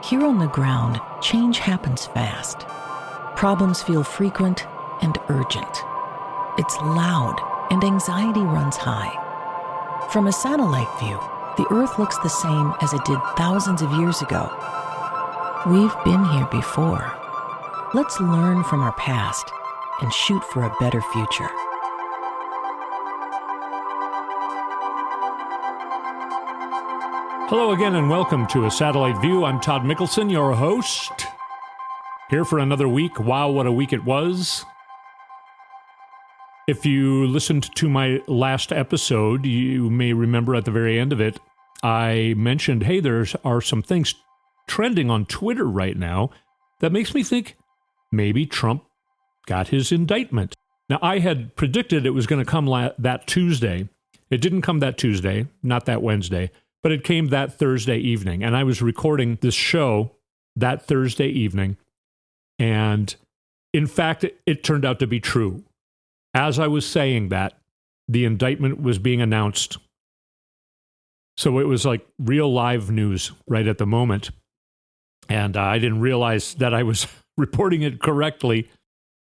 Here on the ground, change happens fast. Problems feel frequent and urgent. It's loud and anxiety runs high. From a satellite view, the Earth looks the same as it did thousands of years ago. We've been here before. Let's learn from our past and shoot for a better future. Hello again and welcome to A Satellite View. I'm Todd Mikkelson, your host. Here for another week. Wow, what a week it was. If you listened to my last episode, you may remember at the very end of it, I mentioned, hey, there are some things trending on Twitter right now that makes me think maybe Trump got his indictment. Now, I had predicted it was going to come that Tuesday. It didn't come that Tuesday, not that Wednesday. But it came that Thursday evening, and I was recording this show that Thursday evening, and in fact, it turned out to be true. As I was saying that, the indictment was being announced. So it was like real live news right at the moment, and I didn't realize that I was reporting it correctly.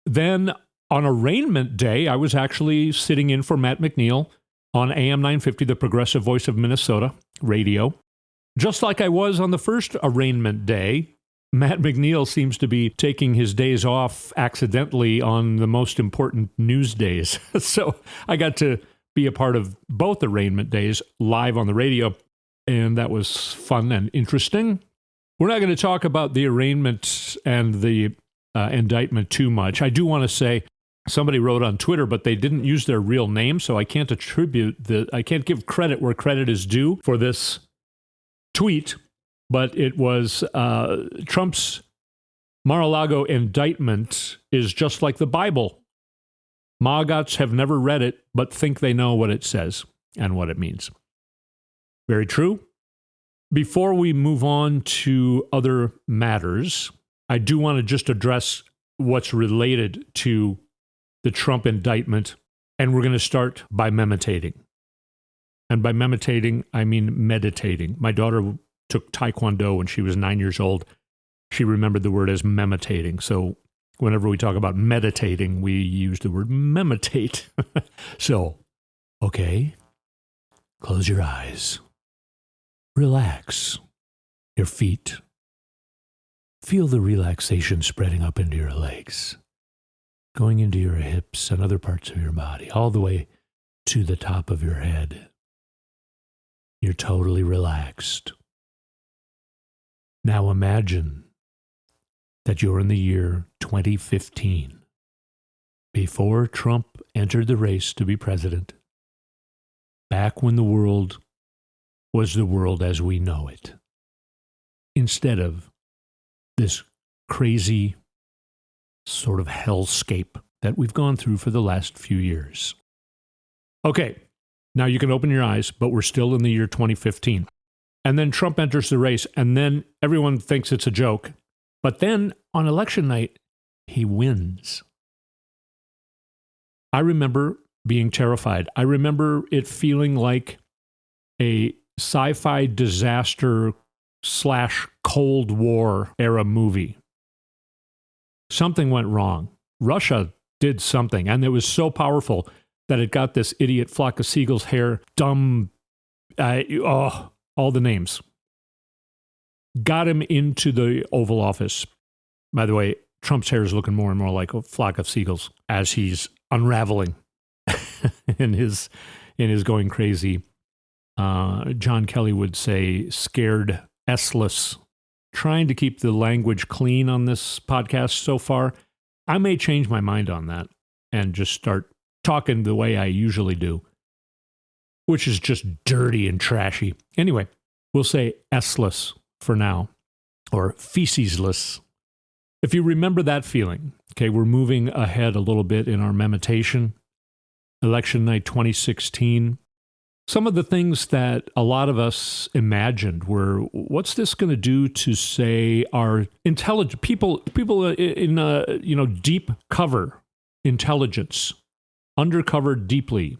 Then on arraignment day, I was actually sitting in for Matt McNeil on AM 950, the progressive voice of Minnesota radio. Just like I was on the first arraignment day, Matt McNeil seems to be taking his days off accidentally on the most important news days. So I got to be a part of both arraignment days live on the radio, and that was fun and interesting. We're not going to talk about the arraignment and the indictment too much. I do want to say, somebody wrote on Twitter, but they didn't use their real name, so I can't I can't give credit where credit is due for this tweet, but it was Trump's Mar-a-Lago indictment is just like the Bible. Maggots have never read it, but think they know what it says and what it means. Very true. Before we move on to other matters, I do want to just address what's related to the Trump indictment, and we're going to start by meditating. And by meditating, I mean meditating. My daughter took Taekwondo when she was 9 years old. She remembered the word as meditating. So whenever we talk about meditating, we use the word meditate. So, okay, close your eyes. Relax your feet. Feel the relaxation spreading up into your legs, going into your hips and other parts of your body, all the way to the top of your head. You're totally relaxed. Now imagine that you're in the year 2015, before Trump entered the race to be president, back when the world was the world as we know it, instead of this crazy sort of hellscape that we've gone through for the last few years. Okay, now you can open your eyes, but we're still in the year 2015. And then Trump enters the race, and then everyone thinks it's a joke. But then on election night, he wins. I remember being terrified. I remember it feeling like a sci-fi disaster / Cold War era movie. Something went wrong. Russia did something, and it was so powerful that it got this idiot flock of seagulls hair, dumb, all the names. Got him into the Oval Office. By the way, Trump's hair is looking more and more like a flock of seagulls as he's unraveling in his going crazy. John Kelly would say scared S-less. Trying to keep the language clean on this podcast so far. I may change my mind on that and just start talking the way I usually do, which is just dirty and trashy. Anyway, we'll say S-less for now, or feces-less. If you remember that feeling, okay, we're moving ahead a little bit in our meditation. Election night 2016. Some of the things that a lot of us imagined were, what's this going to do to, say, our intelligent people in deep cover intelligence, undercover deeply?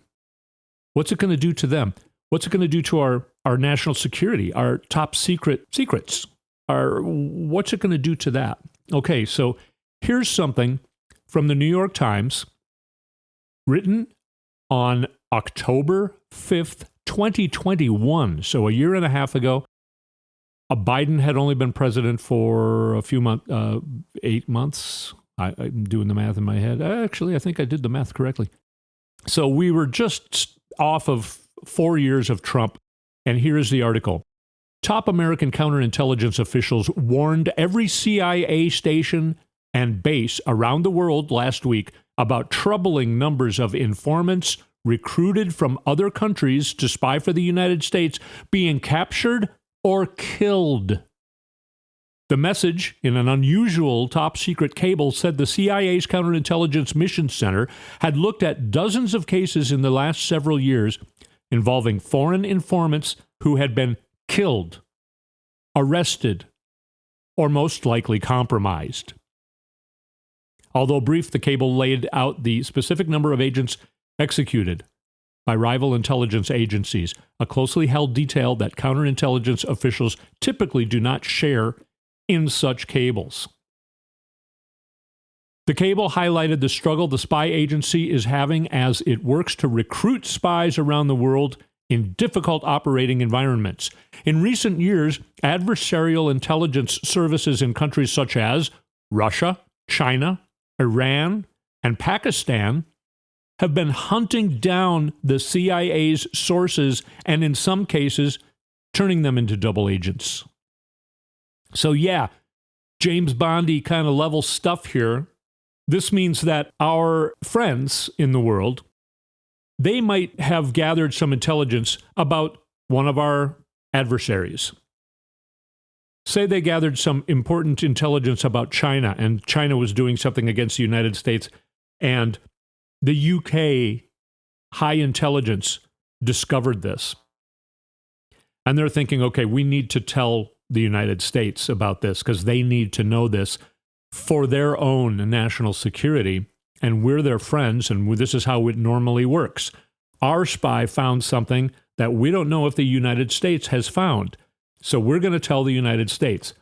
What's it going to do to them? What's it going to do to our national security, our top secrets? what's it going to do to that? Okay, so here's something from the New York Times written on October 5th, 2021. So a year and a half ago. Biden had only been president for a few months, 8 months. I'm doing the math in my head. Actually, I think I did the math correctly. So we were just off of 4 years of Trump. And here's the article. Top American counterintelligence officials warned every CIA station and base around the world last week about troubling numbers of informants recruited from other countries to spy for the United States being captured or killed. The message, in an unusual top-secret cable, said the CIA's Counterintelligence Mission Center had looked at dozens of cases in the last several years involving foreign informants who had been killed, arrested, or most likely compromised. Although brief, the cable laid out the specific number of agents executed by rival intelligence agencies, a closely held detail that counterintelligence officials typically do not share in such cables. The cable highlighted the struggle the spy agency is having as it works to recruit spies around the world in difficult operating environments. In recent years, adversarial intelligence services in countries such as Russia, China, Iran, and Pakistan have been hunting down the CIA's sources and, in some cases, turning them into double agents. So yeah, James Bondy kind of level stuff here. This means that our friends in the world, they might have gathered some intelligence about one of our adversaries. Say they gathered some important intelligence about China, and China was doing something against the United States, and the UK high intelligence discovered this. And they're thinking, okay, we need to tell the United States about this because they need to know this for their own national security. And we're their friends, and this is how it normally works. Our spy found something that we don't know if the United States has found. So we're going to tell the United States,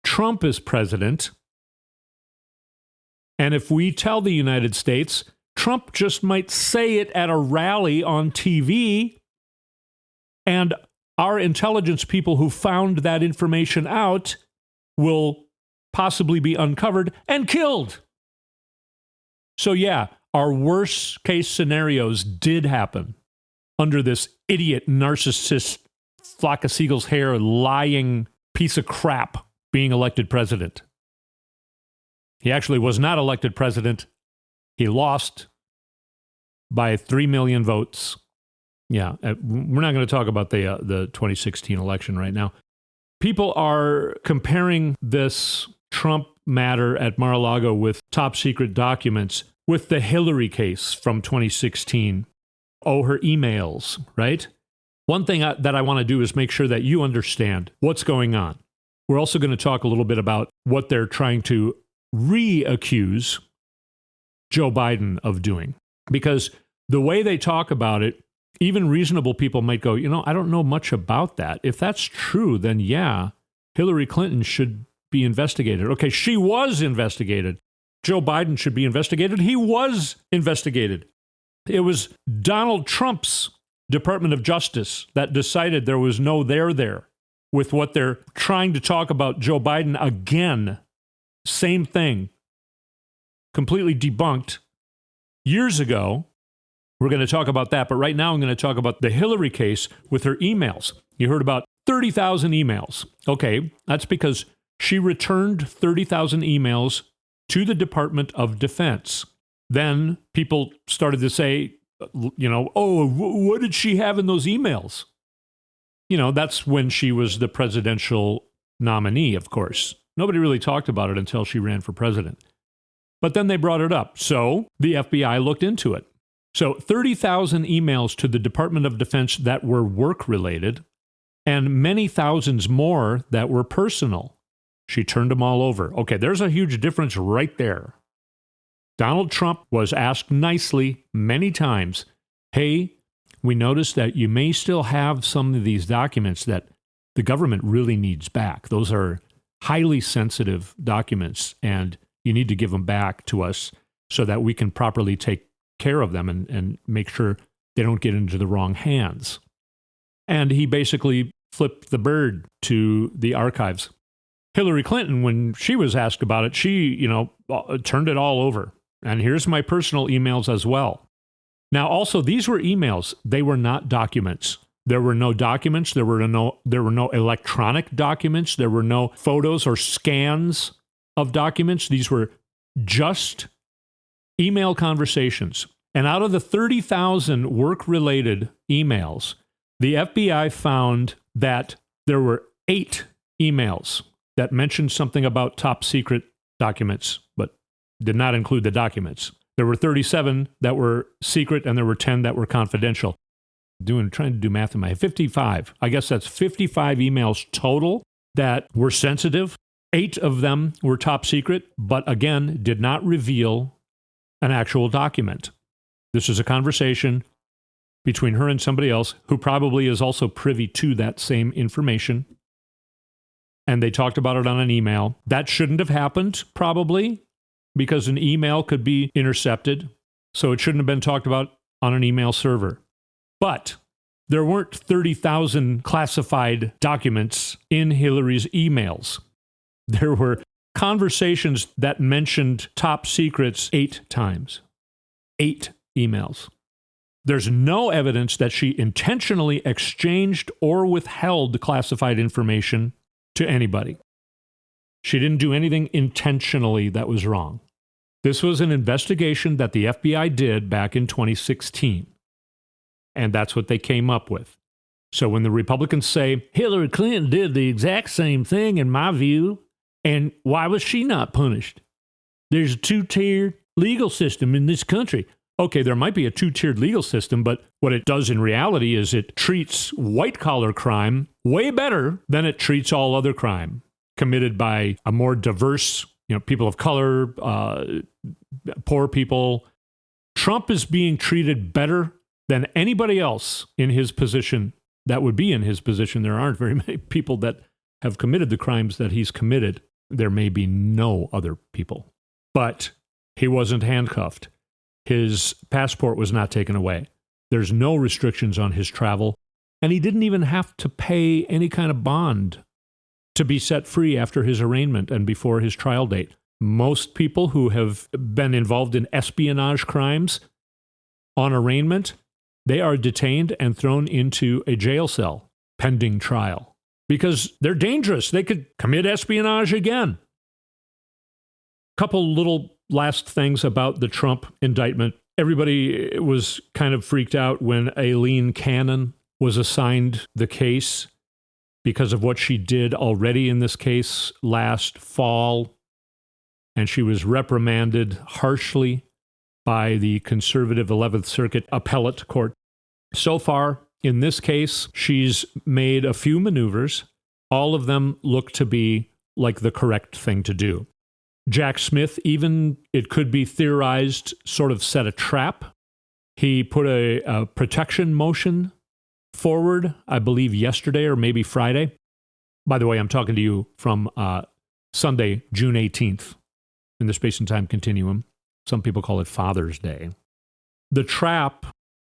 Trump is president. And if we tell the United States, Trump just might say it at a rally on TV, and our intelligence people who found that information out will possibly be uncovered and killed. So yeah, our worst case scenarios did happen under this idiot, narcissist, flock of seagulls hair, lying piece of crap being elected president. He actually was not elected president. He lost by 3 million votes. Yeah, we're not going to talk about the 2016 election right now. People are comparing this Trump matter at Mar-a-Lago with top secret documents with the Hillary case from 2016. Oh, her emails, right? One thing that I want to do is make sure that you understand what's going on. We're also going to talk a little bit about what they're trying to re-accuse Joe Biden of doing. Because the way they talk about it, even reasonable people might go, I don't know much about that. If that's true, then yeah, Hillary Clinton should be investigated. Okay, she was investigated. Joe Biden should be investigated. He was investigated. It was Donald Trump's Department of Justice that decided there was no there with what they're trying to talk about Joe Biden again. Same thing. Completely debunked years ago. We're going to talk about that, but right now I'm going to talk about the Hillary case with her emails. You heard about 30,000 emails. Okay, that's because she returned 30,000 emails to the Department of Defense. Then people started to say, what did she have in those emails? That's when she was the presidential nominee, of course. Nobody really talked about it until she ran for president. But then they brought it up. So the FBI looked into it. So 30,000 emails to the Department of Defense that were work-related, and many thousands more that were personal. She turned them all over. Okay, there's a huge difference right there. Donald Trump was asked nicely many times, hey, we noticed that you may still have some of these documents that the government really needs back. Those are highly sensitive documents, and you need to give them back to us so that we can properly take care of them and make sure they don't get into the wrong hands. And he basically flipped the bird to the archives. Hillary Clinton, when she was asked about it, she, turned it all over. And here's my personal emails as well. Now, also, these were emails. They were not documents. There were no documents. There were no electronic documents. There were no photos or scans of documents. These were just email conversations. And out of the 30,000 work-related emails, the FBI found that there were 8 emails that mentioned something about top secret documents, but did not include the documents. There were 37 that were secret, and there were 10 that were confidential. Trying to do math in my head. 55. I guess that's 55 emails total that were sensitive. 8 of them were top secret, but again, did not reveal an actual document. This is a conversation between her and somebody else who probably is also privy to that same information. And they talked about it on an email. That shouldn't have happened, probably, because an email could be intercepted. So it shouldn't have been talked about on an email server. But there weren't 30,000 classified documents in Hillary's emails. There were conversations that mentioned top secrets 8 times. 8 emails. There's no evidence that she intentionally exchanged or withheld classified information to anybody. She didn't do anything intentionally that was wrong. This was an investigation that the FBI did back in 2016. And that's what they came up with. So when the Republicans say, Hillary Clinton did the exact same thing in my view, and why was she not punished? There's a 2-tiered legal system in this country. Okay, there might be a 2-tiered legal system, but what it does in reality is it treats white-collar crime way better than it treats all other crime committed by a more diverse, people of color, poor people. Trump is being treated better than anybody else in his position that would be in his position. There aren't very many people that have committed the crimes that he's committed. There may be no other people. But he wasn't handcuffed. His passport was not taken away. There's no restrictions on his travel. And he didn't even have to pay any kind of bond to be set free after his arraignment and before his trial date. Most people who have been involved in espionage crimes on arraignment, they are detained and thrown into a jail cell pending trial because they're dangerous. They could commit espionage again. Couple little last things about the Trump indictment. Everybody was kind of freaked out when Emmaline Cannon was assigned the case because of what she did already in this case last fall. And she was reprimanded harshly by the conservative 11th Circuit Appellate Court. So far, in this case, she's made a few maneuvers. All of them look to be like the correct thing to do. Jack Smith, even, it could be theorized, sort of set a trap. He put a protection motion forward, I believe yesterday or maybe Friday. By the way, I'm talking to you from Sunday, June 18th, in the space and time continuum. Some people call it Father's Day. The trap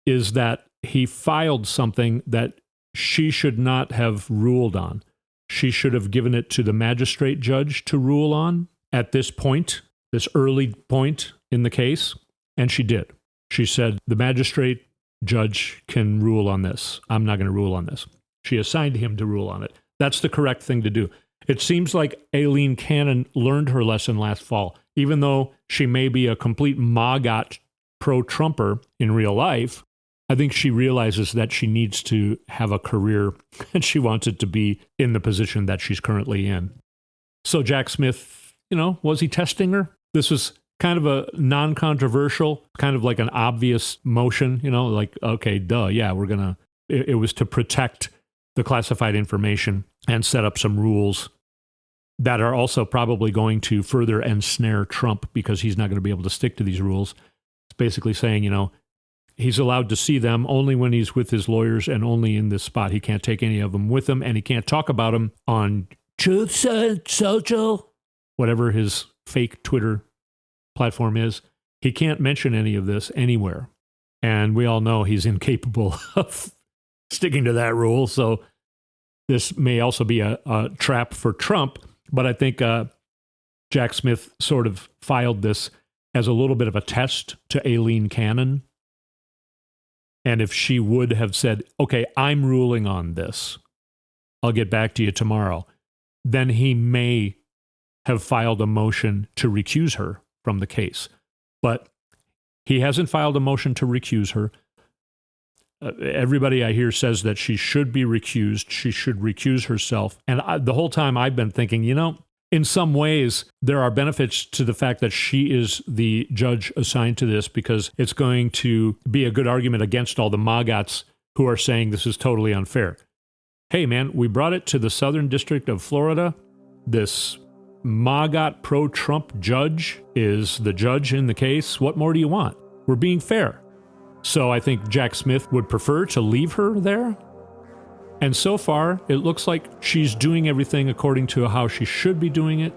is that he filed something that she should not have ruled on. She should have given it to the magistrate judge to rule on at this point, this early point in the case, and she did. She said, the magistrate judge can rule on this. I'm not going to rule on this. She assigned him to rule on it. That's the correct thing to do. It seems like Emmaline Cannon learned her lesson last fall. Even though she may be a complete MAGA pro-Trumper in real life, I think she realizes that she needs to have a career and she wants it to be in the position that she's currently in. So Jack Smith, was he testing her? This was kind of a non-controversial, kind of like an obvious motion, like, okay, duh, yeah, it was to protect the classified information and set up some rules that are also probably going to further ensnare Trump because he's not going to be able to stick to these rules. It's basically saying, He's allowed to see them only when he's with his lawyers and only in this spot. He can't take any of them with him, and he can't talk about them on Truth Social, whatever his fake Twitter platform is. He can't mention any of this anywhere. And we all know he's incapable of sticking to that rule. So this may also be a trap for Trump. But I think Jack Smith sort of filed this as a little bit of a test to Aileen Cannon. And if she would have said, okay, I'm ruling on this, I'll get back to you tomorrow, then he may have filed a motion to recuse her from the case. But he hasn't filed a motion to recuse her. Everybody I hear says that she should be recused. She should recuse herself. And the whole time I've been thinking, in some ways, there are benefits to the fact that she is the judge assigned to this, because it's going to be a good argument against all the maggots who are saying this is totally unfair. Hey, man, we brought it to the Southern District of Florida. This maggot pro-Trump judge is the judge in the case. What more do you want? We're being fair. So I think Jack Smith would prefer to leave her there. And so far, it looks like she's doing everything according to how she should be doing it.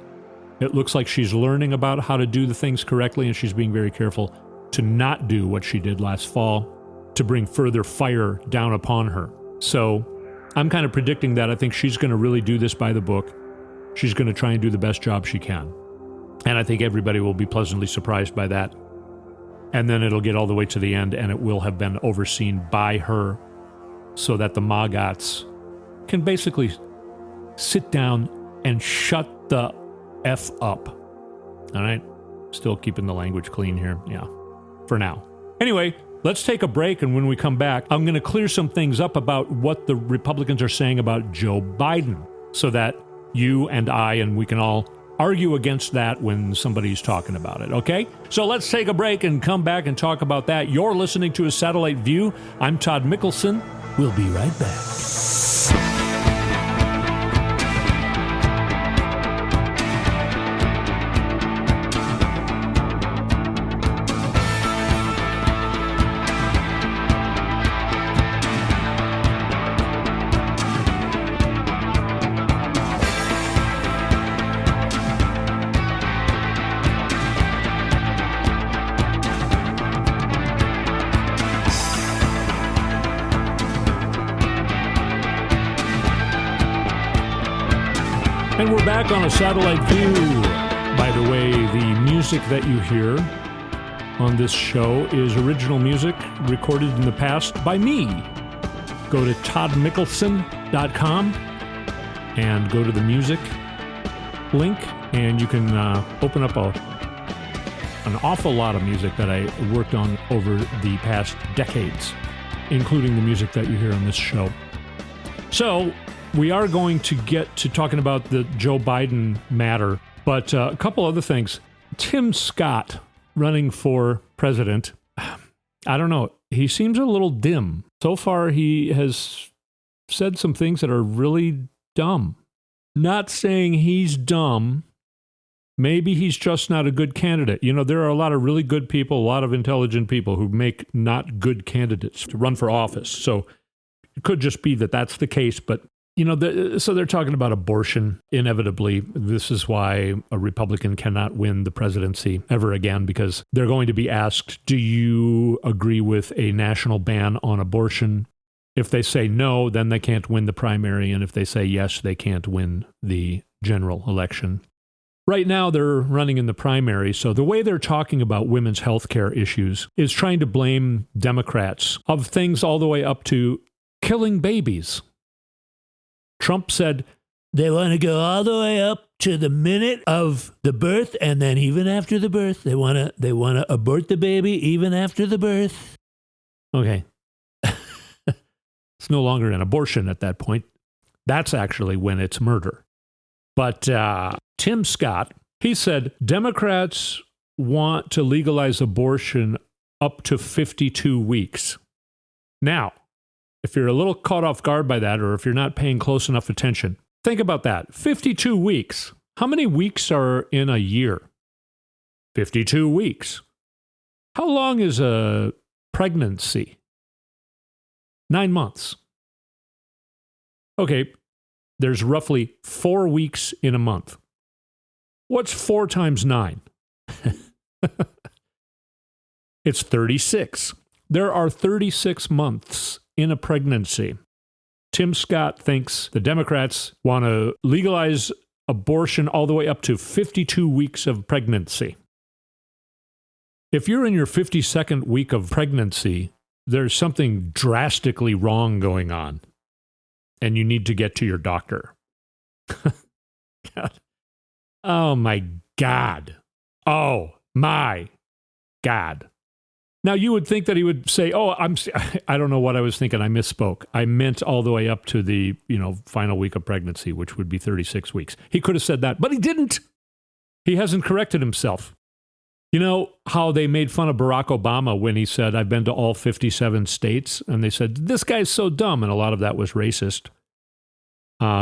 It looks like she's learning about how to do the things correctly, and she's being very careful to not do what she did last fall to bring further fire down upon her. So I'm kind of predicting that. I think she's going to really do this by the book. She's going to try and do the best job she can. And I think everybody will be pleasantly surprised by that. And then it'll get all the way to the end, and it will have been overseen by her, so that the maggots can basically sit down and shut the F up. All right? Still keeping the language clean here. Yeah. For now. Anyway, let's take a break, and when we come back, I'm going to clear some things up about what the Republicans are saying about Joe Biden, so that you and I and we can all argue against that when somebody's talking about it, okay? So let's take a break and come back and talk about that. You're listening to A Satellite View. I'm Todd Mikkelson. We'll be right back. And we're back on A Satellite View. By the way, the music that you hear on this show is original music recorded in the past by me. Go to toddmikkelson.com and go to the music link, and you can open up an awful lot of music that I worked on over the past decades, including the music that you hear on this show. So, we are going to get to talking about the Joe Biden matter, but a couple other things. Tim Scott running for president, I don't know, he seems a little dim. So far, he has said some things that are really dumb. Not saying he's dumb. Maybe he's just not a good candidate. There are a lot of really good people, a lot of intelligent people who make not good candidates to run for office. So it could just be that that's the case, but so they're talking about abortion. Inevitably, this is why a Republican cannot win the presidency ever again, because they're going to be asked, do you agree with a national ban on abortion? If they say no, then they can't win the primary. And if they say yes, they can't win the general election. Right now, they're running in the primary. So the way they're talking about women's health care issues is trying to blame Democrats of things all the way up to killing babies. Trump said they want to go all the way up to the minute of the birth, and then even after the birth, they want to abort the baby even after the birth. Okay. It's no longer an abortion at that point. That's actually when it's murder. But Tim Scott, he said Democrats want to legalize abortion up to 52 weeks. Now, if you're a little caught off guard by that, or if you're not paying close enough attention, think about that. 52 weeks. How many weeks are in a year? 52 weeks. How long is a pregnancy. 9 months. Okay, there's roughly 4 weeks in a month. What's 4 times 9? It's 36. There are 36 months in a pregnancy. Tim Scott thinks the Democrats want to legalize abortion all the way up to 52 weeks of pregnancy. If you're in your 52nd week of pregnancy, there's something drastically wrong going on, and you need to get to your doctor. God. Oh, my God. Oh, my God. Now, you would think that he would say, I don't know what I was thinking. I misspoke. I meant all the way up to the, final week of pregnancy, which would be 36 weeks. He could have said that, but he didn't. He hasn't corrected himself. You know how they made fun of Barack Obama when he said, I've been to all 57 states? And they said, this guy's so dumb. And a lot of that was racist.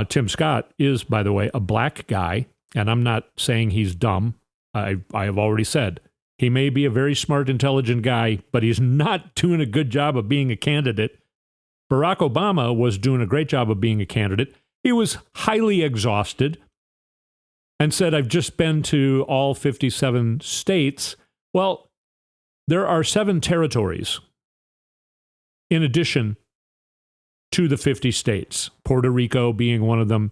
Tim Scott is, by the way, a black guy. And I'm not saying he's dumb. I have already said, he may be a very smart, intelligent guy, but he's not doing a good job of being a candidate. Barack Obama was doing a great job of being a candidate. He was highly exhausted and said, I've just been to all 57 states. Well, there are 7 territories in addition to the 50 states, Puerto Rico being one of them.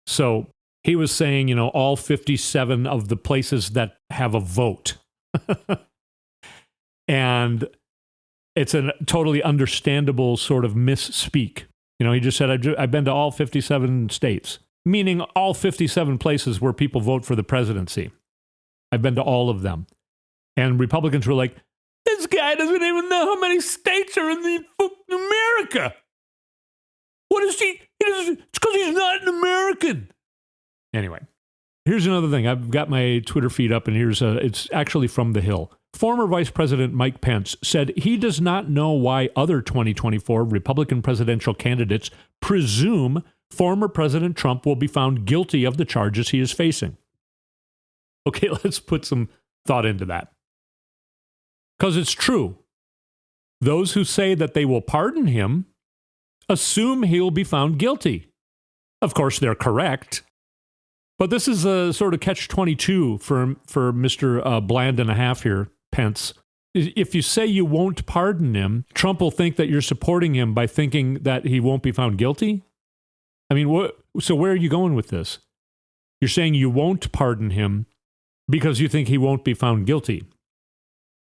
So he was saying, all 57 of the places that have a vote. And it's a totally understandable sort of misspeak. He just said, I've been to all 57 states, meaning all 57 places where people vote for the presidency. I've been to all of them. And Republicans were like, this guy doesn't even know how many states are in America. What is he? It's because he's not an American. Anyway. Here's another thing. I've got my Twitter feed up, and it's actually from The Hill. Former Vice President Mike Pence said he does not know why other 2024 Republican presidential candidates presume former President Trump will be found guilty of the charges he is facing. Okay, let's put some thought into that. Because it's true. Those who say that they will pardon him assume he'll be found guilty. Of course, they're correct. But this is a sort of catch-22 for Mr. Bland and a half here, Pence. If you say you won't pardon him, Trump will think that you're supporting him by thinking that he won't be found guilty? I mean, so where are you going with this? You're saying you won't pardon him because you think he won't be found guilty.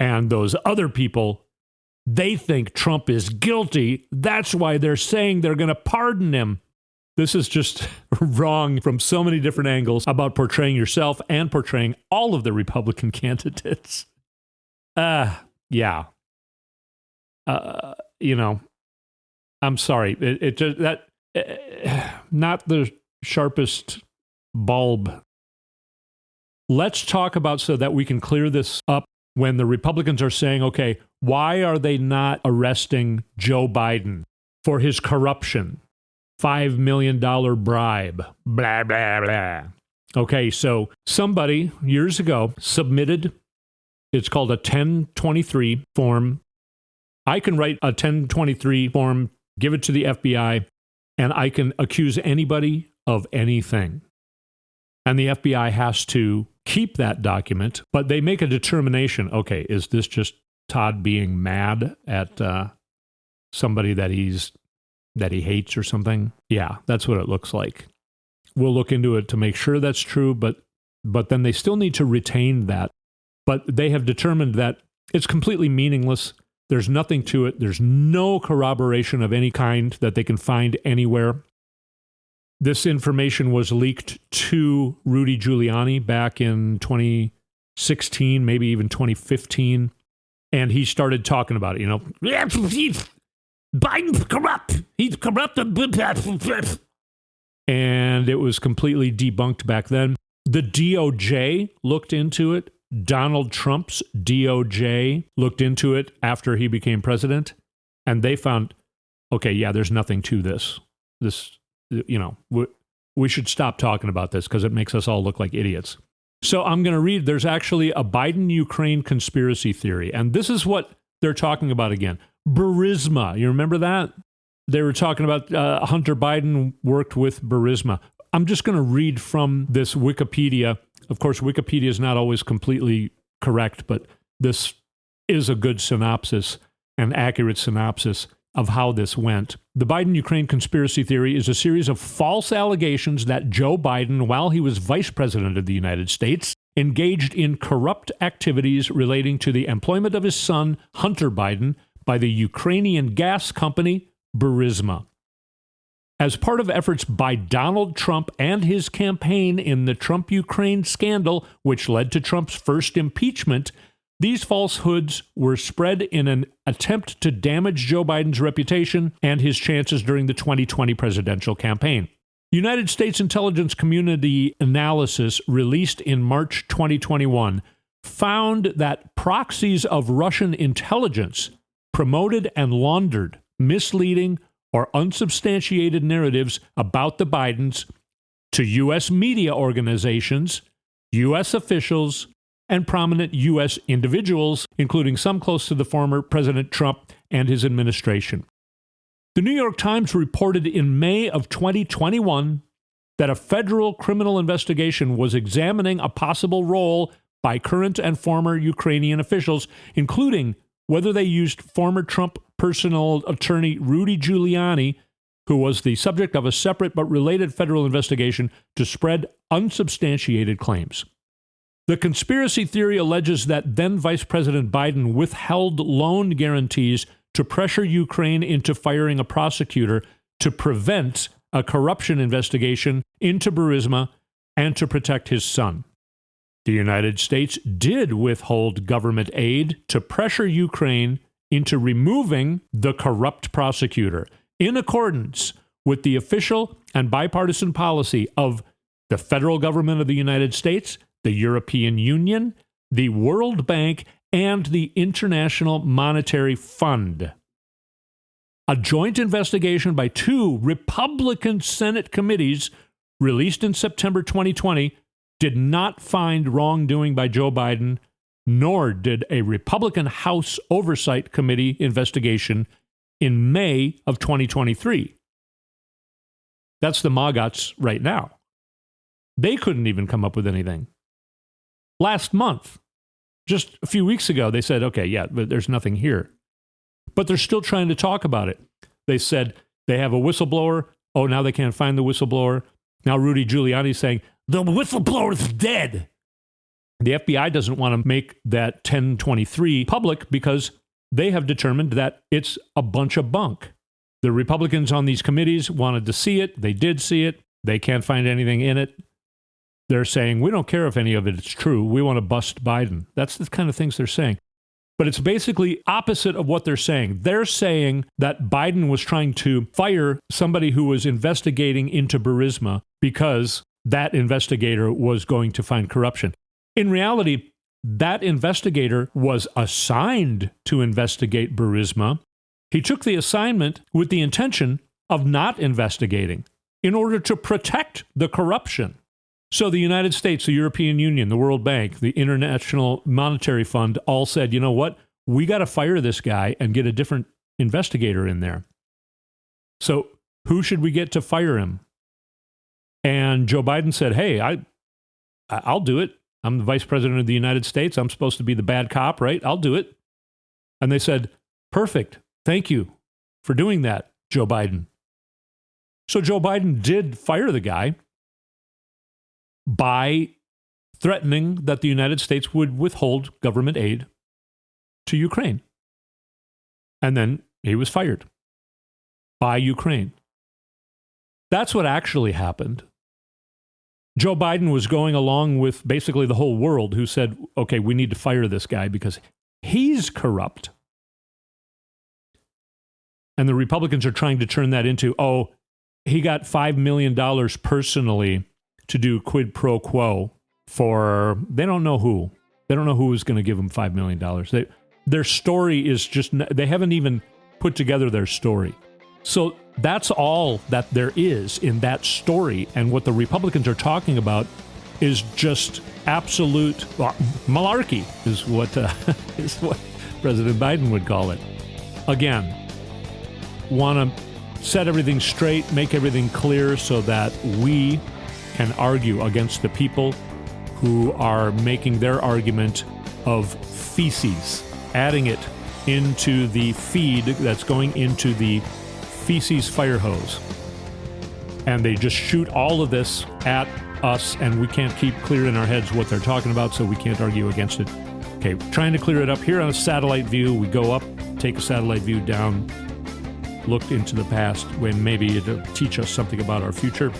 And those other people, they think Trump is guilty. That's why they're saying they're going to pardon him. This is just wrong from so many different angles about portraying yourself and portraying all of the Republican candidates. Yeah. I'm sorry. Not the sharpest bulb. Let's talk about so that we can clear this up when the Republicans are saying, okay, why are they not arresting Joe Biden for his corruption? $5 million bribe, blah, blah, blah. Okay, so somebody years ago submitted, it's called a 1023 form. I can write a 1023 form, give it to the FBI, and I can accuse anybody of anything. And the FBI has to keep that document, but they make a determination, okay, is this just Todd being mad at somebody that he hates or something? Yeah, that's what it looks like. We'll look into it to make sure that's true, but then they still need to retain that. But they have determined that it's completely meaningless. There's nothing to it. There's no corroboration of any kind that they can find anywhere. This information was leaked to Rudy Giuliani back in 2016, maybe even 2015. And he started talking about it, Biden's corrupt. He's corrupt. And it was completely debunked back then. The DOJ looked into it. Donald Trump's DOJ looked into it after he became president. And they found, okay, yeah, there's nothing to this. We should stop talking about this because it makes us all look like idiots. So I'm going to read, there's actually a Biden-Ukraine conspiracy theory. And this is what they're talking about again? Burisma. You remember that? They were talking about Hunter Biden worked with Burisma. I'm just going to read from this Wikipedia. Of course, Wikipedia is not always completely correct, but this is a good synopsis, an accurate synopsis of how this went. The Biden-Ukraine conspiracy theory is a series of false allegations that Joe Biden, while he was vice president of the United States, engaged in corrupt activities relating to the employment of his son, Hunter Biden, by the Ukrainian gas company, Burisma. As part of efforts by Donald Trump and his campaign in the Trump-Ukraine scandal, which led to Trump's first impeachment, these falsehoods were spread in an attempt to damage Joe Biden's reputation and his chances during the 2020 presidential campaign. United States intelligence community analysis released in March 2021 found that proxies of Russian intelligence promoted and laundered misleading or unsubstantiated narratives about the Bidens to U.S. media organizations, U.S. officials, and prominent U.S. individuals, including some close to the former President Trump and his administration. The New York Times reported in May of 2021 that a federal criminal investigation was examining a possible role by current and former Ukrainian officials, including whether they used former Trump personal attorney Rudy Giuliani, who was the subject of a separate but related federal investigation, to spread unsubstantiated claims. The conspiracy theory alleges that then Vice President Biden withheld loan guarantees to pressure Ukraine into firing a prosecutor to prevent a corruption investigation into Burisma and to protect his son. The United States did withhold government aid to pressure Ukraine into removing the corrupt prosecutor in accordance with the official and bipartisan policy of the federal government of the United States, the European Union, the World Bank, and the International Monetary Fund. A joint investigation by two Republican Senate committees released in September 2020 did not find wrongdoing by Joe Biden, nor did a Republican House Oversight Committee investigation in May of 2023. That's the MAGAs right now. They couldn't even come up with anything. Last month, just a few weeks ago, they said, okay, yeah, but there's nothing here. But they're still trying to talk about it. They said they have a whistleblower. Oh, now they can't find the whistleblower. Now Rudy Giuliani's saying, the whistleblower's dead. The FBI doesn't want to make that 1023 public because they have determined that it's a bunch of bunk. The Republicans on these committees wanted to see it. They did see it. They can't find anything in it. They're saying, we don't care if any of it is true. We want to bust Biden. That's the kind of things they're saying. But it's basically opposite of what they're saying. They're saying that Biden was trying to fire somebody who was investigating into Burisma because that investigator was going to find corruption. In reality, that investigator was assigned to investigate Burisma. He took the assignment with the intention of not investigating in order to protect the corruption. So the United States, the European Union, the World Bank, the International Monetary Fund all said, you know what? We got to fire this guy and get a different investigator in there. So who should we get to fire him? And Joe Biden said, hey, I'll do it. I'm the vice president of the United States. I'm supposed to be the bad cop, right? I'll do it. And they said, perfect. Thank you for doing that, Joe Biden. So Joe Biden did fire the guy by threatening that the United States would withhold government aid to Ukraine. And then he was fired by Ukraine. That's what actually happened. Joe Biden was going along with basically the whole world who said, okay, we need to fire this guy because he's corrupt. And the Republicans are trying to turn that into, oh, he got $5 million personally to do quid pro quo for, they don't know who. They don't know who is going to give him $5 million. Their story is just, they haven't even put together their story. So that's all that there is in that story. And what the Republicans are talking about is just absolute malarkey, is what President Biden would call it. Again, want to set everything straight, make everything clear so that we can argue against the people who are making their argument of feces, adding it into the feed that's going into the feces fire hose. And they just shoot all of this at us, and we can't keep clear in our heads what they're talking about, so we can't argue against it. Okay, trying to clear it up here on a satellite view. We go up, take a satellite view down, look into the past when maybe it'll teach us something about our future.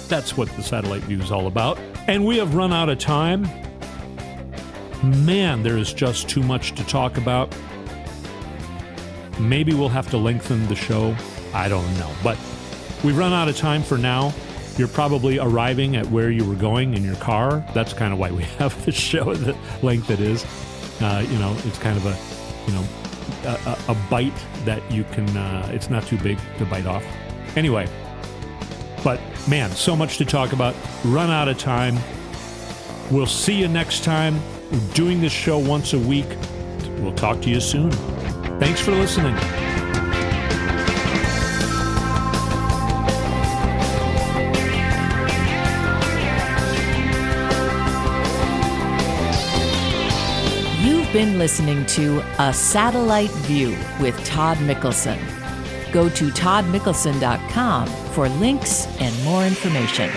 That's what the satellite view is all about. And we have run out of time. Man, there is just too much to talk about. Maybe we'll have to lengthen the show. I don't know. But we've run out of time for now. You're probably arriving at where you were going in your car. That's kind of why we have the show the length it is. It's kind of a bite that you can, it's not too big to bite off. Anyway, but man, so much to talk about. Run out of time. We'll see you next time. We're doing this show once a week. We'll talk to you soon. Thanks for listening. You've been listening to A Satellite View with Todd Mikkelson. Go to toddmikkelson.com for links and more information.